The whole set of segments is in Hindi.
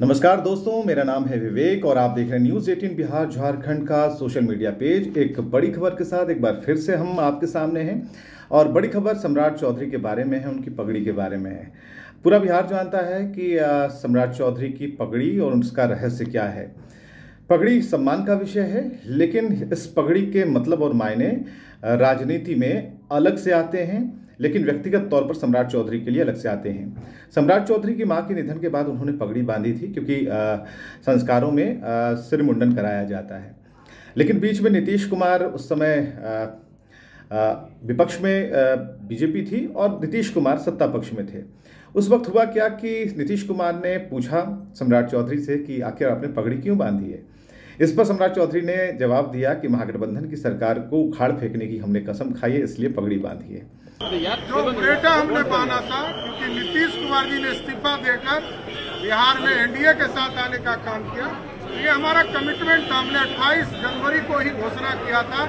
नमस्कार दोस्तों, मेरा नाम है विवेक और आप देख रहे हैं न्यूज़ 18 बिहार झारखंड का सोशल मीडिया पेज। एक बड़ी खबर के साथ एक बार फिर से हम आपके सामने हैं और बड़ी खबर सम्राट चौधरी के बारे में है, उनकी पगड़ी के बारे में है। पूरा बिहार जानता है कि सम्राट चौधरी की पगड़ी और उसका रहस्य क्या है। पगड़ी सम्मान का विषय है, लेकिन इस पगड़ी के मतलब और मायने राजनीति में अलग से आते हैं, लेकिन व्यक्तिगत तौर पर सम्राट चौधरी के लिए अलग से आते हैं। सम्राट चौधरी की मां के निधन के बाद उन्होंने पगड़ी बांधी थी, क्योंकि संस्कारों में सिर मुंडन कराया जाता है। लेकिन बीच में नीतीश कुमार उस समय विपक्ष में बीजेपी थी और नीतीश कुमार सत्ता पक्ष में थे। उस वक्त हुआ क्या कि नीतीश कुमार ने पूछा सम्राट चौधरी से कि आखिर आपने पगड़ी क्यों बांधी है। इस पर सम्राट चौधरी ने जवाब दिया कि महागठबंधन की सरकार को उखाड़ फेंकने की हमने कसम खाई है, इसलिए पगड़ी बांधी है। जो मुरेठा हमने बांधा था, क्योंकि नीतीश कुमार जी ने इस्तीफा देकर बिहार में एनडीए के साथ आने का काम किया। ये हमारा कमिटमेंट था। हमने 28 जनवरी को ही घोषणा किया था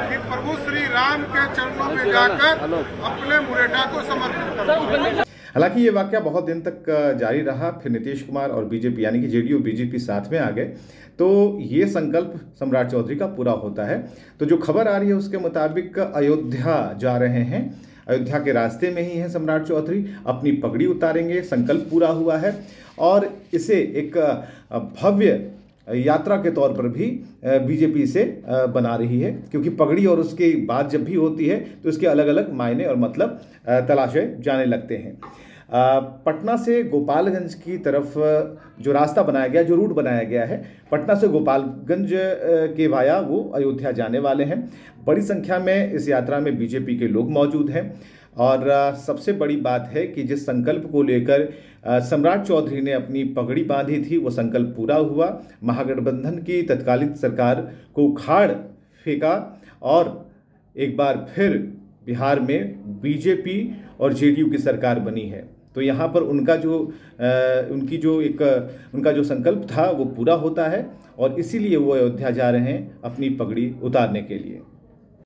कि प्रभु श्री राम के चरणों में जाकर अपने मुरेठा को समर्पित करूंगा। हालांकि ये वाकया बहुत दिन तक जारी रहा। फिर नीतीश कुमार और बीजेपी यानी कि जेडीयू बीजेपी साथ में आ गए, तो ये संकल्प सम्राट चौधरी का पूरा होता है। तो जो खबर आ रही है उसके मुताबिक अयोध्या जा रहे हैं, अयोध्या के रास्ते में ही है सम्राट चौधरी, अपनी पगड़ी उतारेंगे, संकल्प पूरा हुआ है और इसे एक भव्य यात्रा के तौर पर भी बीजेपी से बना रही है, क्योंकि पगड़ी और उसके बाद जब भी होती है तो इसके अलग अलग मायने और मतलब तलाशे जाने लगते हैं। पटना से गोपालगंज की तरफ जो रास्ता बनाया गया, जो रूट बनाया गया है, पटना से गोपालगंज के वाया वो अयोध्या जाने वाले हैं। बड़ी संख्या में इस यात्रा में बीजेपी के लोग मौजूद हैं और सबसे बड़ी बात है कि जिस संकल्प को लेकर सम्राट चौधरी ने अपनी पगड़ी बांधी थी वो संकल्प पूरा हुआ। महागठबंधन की तत्कालीन सरकार को उखाड़ फेंका और एक बार फिर बिहार में बीजेपी और जेडीयू की सरकार बनी है। तो यहाँ पर उनका जो संकल्प था वो पूरा होता है और इसीलिए वो अयोध्या जा रहे हैं अपनी पगड़ी उतारने के लिए।